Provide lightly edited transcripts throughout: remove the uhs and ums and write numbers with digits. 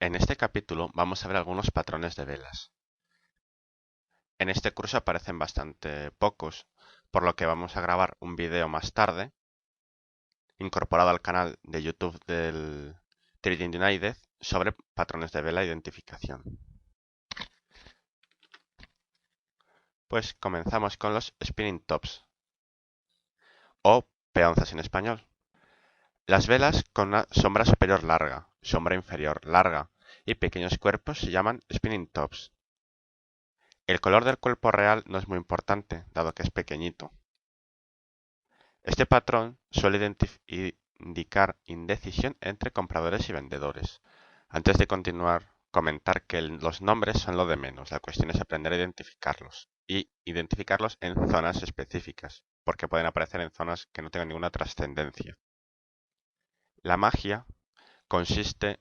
En este capítulo vamos a ver algunos patrones de velas. En este curso aparecen bastante pocos, por lo que vamos a grabar un vídeo más tarde, incorporado al canal de YouTube del Trading United, sobre patrones de vela e identificación. Pues comenzamos con los spinning tops, o peonzas en español. Las velas con una sombra superior larga, sombra inferior larga y pequeños cuerpos se llaman spinning tops. El color del cuerpo real no es muy importante, dado que es pequeñito. Este patrón suele indicar indecisión entre compradores y vendedores. Antes de continuar, comentar que los nombres son lo de menos. La cuestión es aprender a identificarlos y identificarlos en zonas específicas, porque pueden aparecer en zonas que no tengan ninguna trascendencia. La magia consiste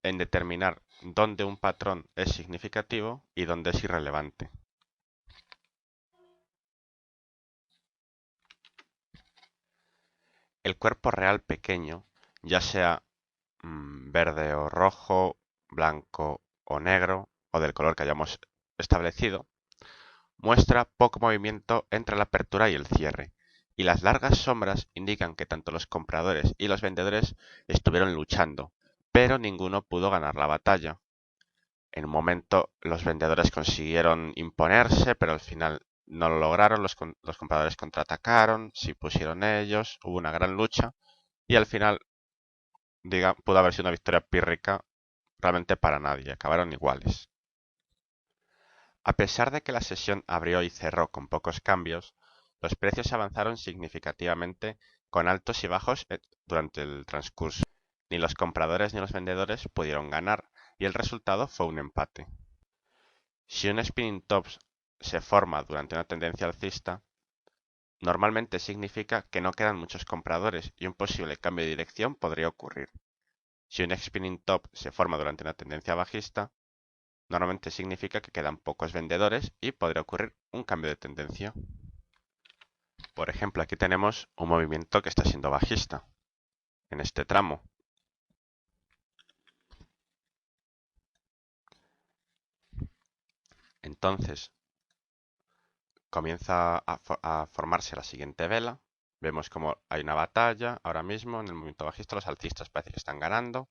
en determinar dónde un patrón es significativo y dónde es irrelevante. El cuerpo real pequeño, ya sea verde o rojo, blanco o negro, o del color que hayamos establecido, muestra poco movimiento entre la apertura y el cierre, y las largas sombras indican que tanto los compradores y los vendedores estuvieron luchando, pero ninguno pudo ganar la batalla. En un momento los vendedores consiguieron imponerse, pero al final no lo lograron, los compradores contraatacaron, se pusieron ellos, hubo una gran lucha, y al final pudo haber sido una victoria pírrica realmente para nadie, acabaron iguales. A pesar de que la sesión abrió y cerró con pocos cambios, los precios avanzaron significativamente con altos y bajos durante el transcurso. Ni los compradores ni los vendedores pudieron ganar y el resultado fue un empate. Si un spinning top se forma durante una tendencia alcista, normalmente significa que no quedan muchos compradores y un posible cambio de dirección podría ocurrir. Si un spinning top se forma durante una tendencia bajista, normalmente significa que quedan pocos vendedores y podría ocurrir un cambio de tendencia. Por ejemplo, aquí tenemos un movimiento que está siendo bajista en este tramo. Entonces, comienza a formarse la siguiente vela. Vemos como hay una batalla ahora mismo en el movimiento bajista. Los alcistas parece que están ganando.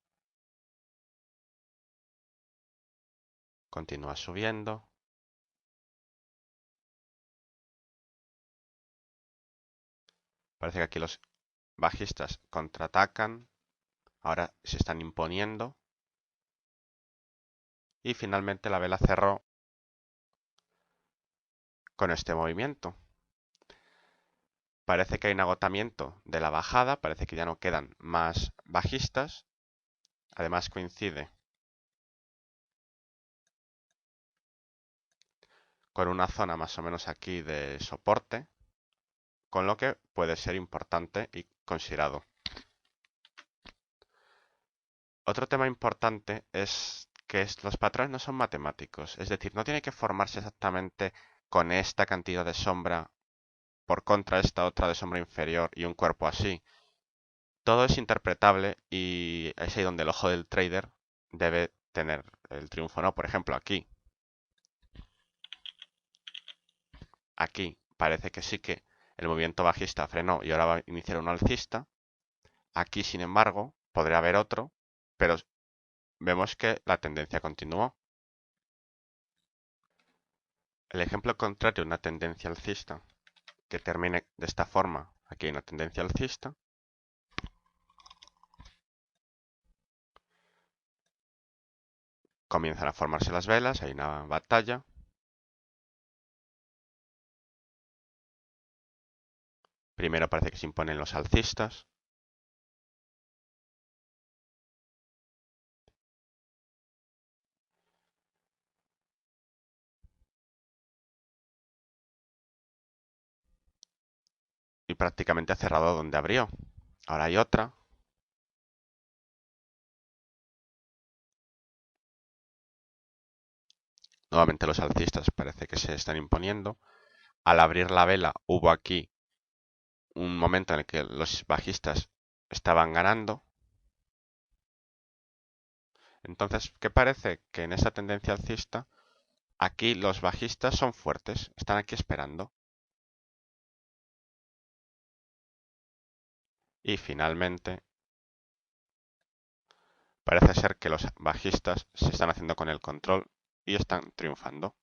Continúa subiendo. Parece que aquí los bajistas contraatacan. Ahora se están imponiendo. Y finalmente la vela cerró con este movimiento. Parece que hay un agotamiento de la bajada, parece que ya no quedan más bajistas. Además coincide con una zona más o menos aquí de soporte, con lo que puede ser importante y considerado. Otro tema importante es que los patrones no son matemáticos, es decir, no tiene que formarse exactamente con esta cantidad de sombra por contra esta otra de sombra inferior y un cuerpo así. Todo es interpretable y es ahí donde el ojo del trader debe tener el triunfo, ¿no? Por ejemplo, aquí parece que sí que el movimiento bajista frenó y ahora va a iniciar un alcista. Aquí, sin embargo, podría haber otro, pero vemos que la tendencia continuó. El ejemplo contrario, una tendencia alcista que termine de esta forma. Aquí hay una tendencia alcista. Comienzan a formarse las velas, hay una batalla. Primero parece que se imponen los alcistas. Y prácticamente ha cerrado donde abrió. Ahora hay otra. Nuevamente los alcistas parece que se están imponiendo. Al abrir la vela hubo aquí un momento en el que los bajistas estaban ganando. Entonces, ¿qué parece? Que en esa tendencia alcista, aquí los bajistas son fuertes, están aquí esperando. Y finalmente, parece ser que los bajistas se están haciendo con el control y están triunfando.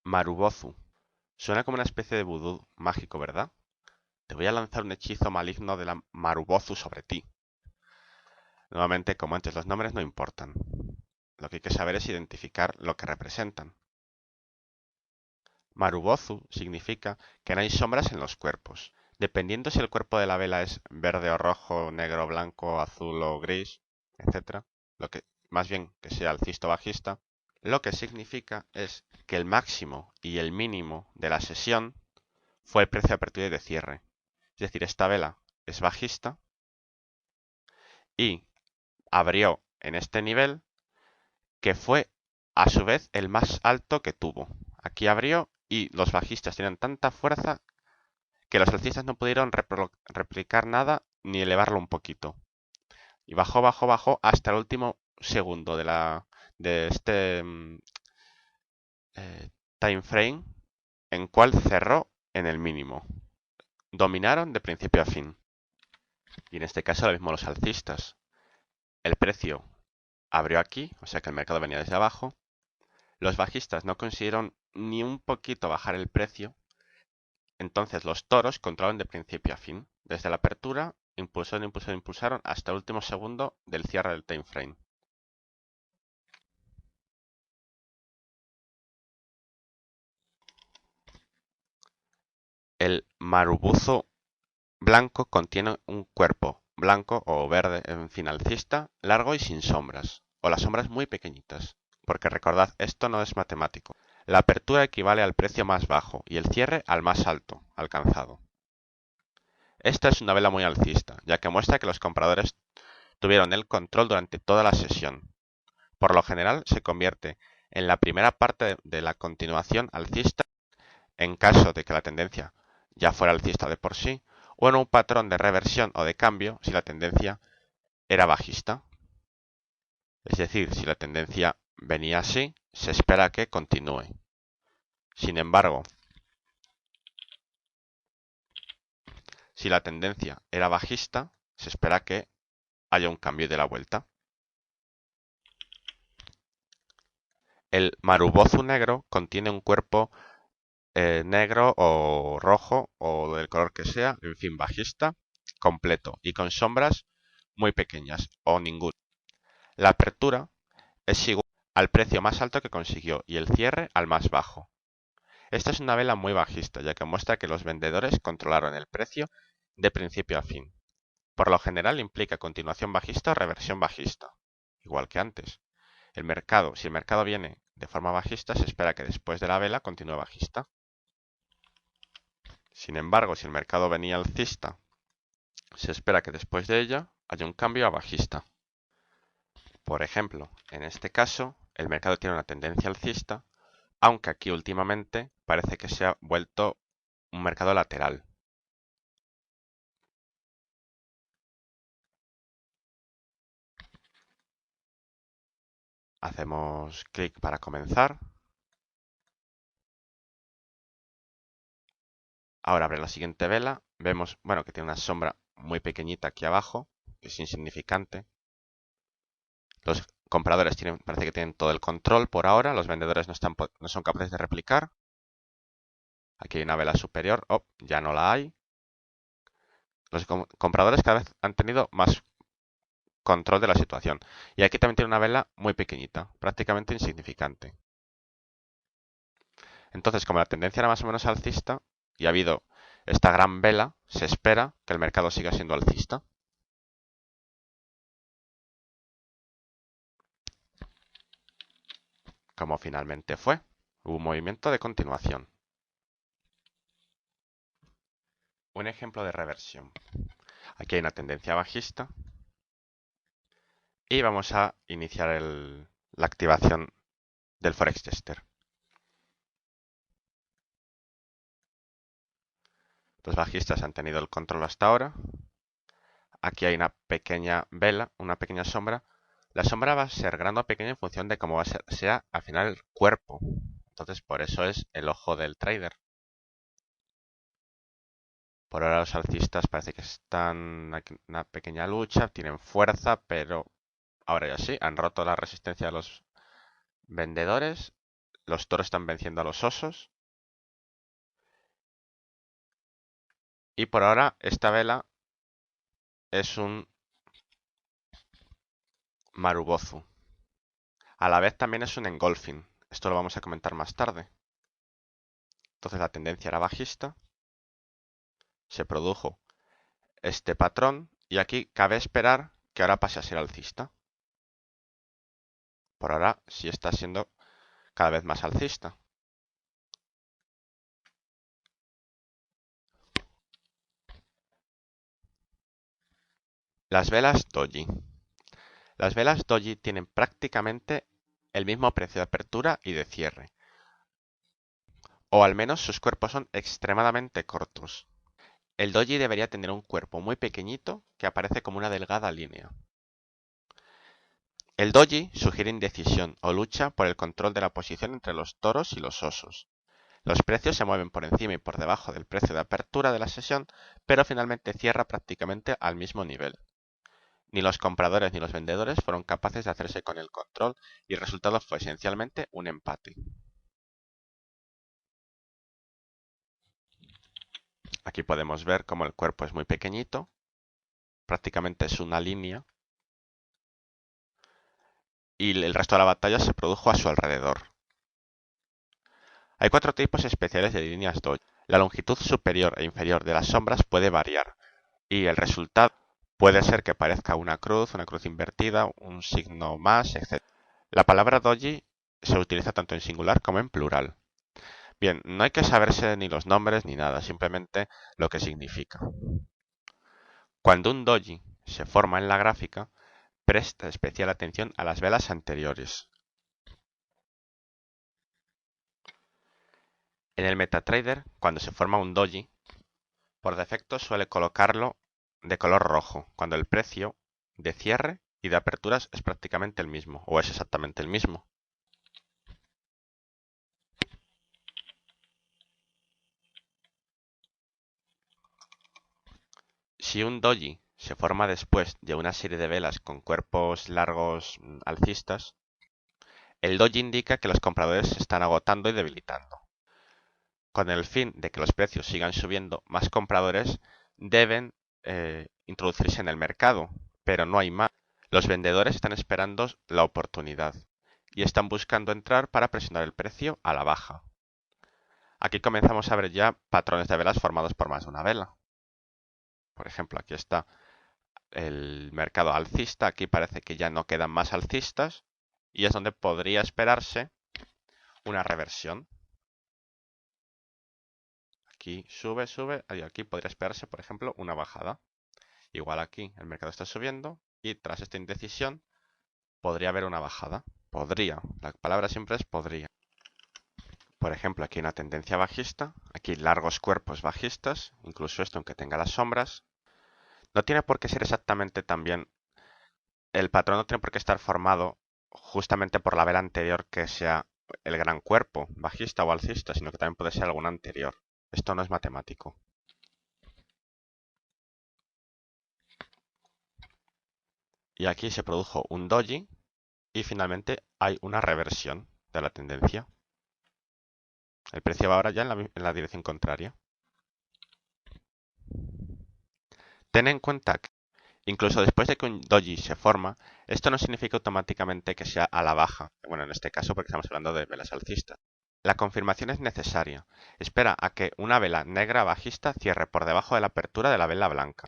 Marubozu. Suena como una especie de vudú mágico, ¿verdad? Te voy a lanzar un hechizo maligno de la Marubozu sobre ti. Nuevamente, como antes, los nombres no importan. Lo que hay que saber es identificar lo que representan. Marubozu significa que no hay sombras en los cuerpos. Dependiendo si el cuerpo de la vela es verde o rojo, negro, blanco, azul o gris, etc., lo que más bien que sea alcista o bajista, lo que significa es que el máximo y el mínimo de la sesión fue el precio de apertura y de cierre. Es decir, esta vela es bajista y abrió en este nivel que fue a su vez el más alto que tuvo. Aquí abrió y los bajistas tienen tanta fuerza que los alcistas no pudieron replicar nada ni elevarlo un poquito. Y bajó, bajó, bajó hasta el último segundo de este time frame en cual cerró en el mínimo. Dominaron de principio a fin. Y en este caso lo mismo los alcistas. El precio abrió aquí, o sea que el mercado venía desde abajo. Los bajistas no consiguieron ni un poquito bajar el precio. Entonces los toros controlaron de principio a fin. Desde la apertura, impulsaron, impulsaron, impulsaron hasta el último segundo del cierre del time frame. El marubozu blanco contiene un cuerpo blanco o verde, en fin, alcista, largo y sin sombras, o las sombras muy pequeñitas, porque recordad, esto no es matemático. La apertura equivale al precio más bajo y el cierre al más alto alcanzado. Esta es una vela muy alcista, ya que muestra que los compradores tuvieron el control durante toda la sesión. Por lo general, se convierte en la primera parte de la continuación alcista en caso de que la tendencia ya fuera alcista de por sí, o en un patrón de reversión o de cambio si la tendencia era bajista. Es decir, si la tendencia venía así, se espera que continúe. Sin embargo, si la tendencia era bajista, se espera que haya un cambio de la vuelta. El marubozu negro contiene un cuerpo negro o rojo o del color que sea, en fin, bajista, completo y con sombras muy pequeñas o ninguna. La apertura es igual al precio más alto que consiguió y el cierre al más bajo. Esta es una vela muy bajista, ya que muestra que los vendedores controlaron el precio de principio a fin. Por lo general implica continuación bajista o reversión bajista, igual que antes. Si el mercado viene de forma bajista, se espera que después de la vela continúe bajista. Sin embargo, si el mercado venía alcista, se espera que después de ella haya un cambio a bajista. Por ejemplo, en este caso, el mercado tiene una tendencia alcista, aunque aquí últimamente parece que se ha vuelto un mercado lateral. Hacemos clic para comenzar. Ahora abre la siguiente vela. Vemos, bueno, que tiene una sombra muy pequeñita aquí abajo, que es insignificante. Los compradores parece que tienen todo el control por ahora. Los vendedores no son capaces de replicar. Aquí hay una vela superior. Oh, ya no la hay. Los compradores cada vez han tenido más control de la situación. Y aquí también tiene una vela muy pequeñita, prácticamente insignificante. Entonces, como la tendencia era más o menos alcista y ha habido esta gran vela, se espera que el mercado siga siendo alcista. Como finalmente fue, hubo un movimiento de continuación. Un ejemplo de reversión. Aquí hay una tendencia bajista y vamos a iniciar la activación del Forex Tester. Los bajistas han tenido el control hasta ahora. Aquí hay una pequeña vela, una pequeña sombra. La sombra va a ser grande o pequeña en función de cómo sea al final el cuerpo. Entonces por eso es el ojo del trader. Por ahora los alcistas parece que están en una pequeña lucha, tienen fuerza, pero ahora ya sí, han roto la resistencia de los vendedores. Los toros están venciendo a los osos. Y por ahora esta vela es un Marubozu. A la vez también es un engolfing. Esto lo vamos a comentar más tarde. Entonces la tendencia era bajista. Se produjo este patrón y aquí cabe esperar que ahora pase a ser alcista. Por ahora sí está siendo cada vez más alcista. Las velas doji. Las velas doji tienen prácticamente el mismo precio de apertura y de cierre. O al menos sus cuerpos son extremadamente cortos. El doji debería tener un cuerpo muy pequeñito que aparece como una delgada línea. El doji sugiere indecisión o lucha por el control de la posición entre los toros y los osos. Los precios se mueven por encima y por debajo del precio de apertura de la sesión, pero finalmente cierra prácticamente al mismo nivel. Ni los compradores ni los vendedores fueron capaces de hacerse con el control y el resultado fue esencialmente un empate. Aquí podemos ver cómo el cuerpo es muy pequeñito, prácticamente es una línea, y el resto de la batalla se produjo a su alrededor. Hay 4 tipos especiales de líneas doji. La longitud superior e inferior de las sombras puede variar, y el resultado puede ser que parezca una cruz invertida, un signo más, etc. La palabra doji se utiliza tanto en singular como en plural. Bien, no hay que saberse ni los nombres ni nada, simplemente lo que significa. Cuando un doji se forma en la gráfica, presta especial atención a las velas anteriores. En el MetaTrader, cuando se forma un doji, por defecto suele colocarlo de color rojo, cuando el precio de cierre y de aperturas es prácticamente el mismo, o es exactamente el mismo. Si un doji se forma después de una serie de velas con cuerpos largos alcistas, el doji indica que los compradores se están agotando y debilitando. Con el fin de que los precios sigan subiendo, más compradores deben introducirse en el mercado, pero no hay más. Los vendedores están esperando la oportunidad y están buscando entrar para presionar el precio a la baja. Aquí comenzamos a ver ya patrones de velas formados por más de una vela. Por ejemplo, aquí está el mercado alcista, aquí parece que ya no quedan más alcistas y es donde podría esperarse una reversión. Aquí sube, y aquí podría esperarse, por ejemplo, una bajada. Igual aquí el mercado está subiendo y tras esta indecisión podría haber una bajada. Podría, la palabra siempre es podría. Por ejemplo, aquí hay una tendencia bajista, aquí largos cuerpos bajistas, incluso esto aunque tenga las sombras. No tiene por qué ser exactamente también, el patrón no tiene por qué estar formado justamente por la vela anterior que sea el gran cuerpo, bajista o alcista, sino que también puede ser alguna anterior. Esto no es matemático. Y aquí se produjo un doji y finalmente hay una reversión de la tendencia. El precio va ahora ya en la dirección contraria. Ten en cuenta que incluso después de que un doji se forma, esto no significa automáticamente que sea a la baja. Bueno, en este caso porque estamos hablando de velas alcistas. La confirmación es necesaria. Espera a que una vela negra bajista cierre por debajo de la apertura de la vela blanca.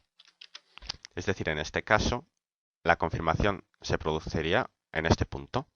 Es decir, en este caso, la confirmación se produciría en este punto.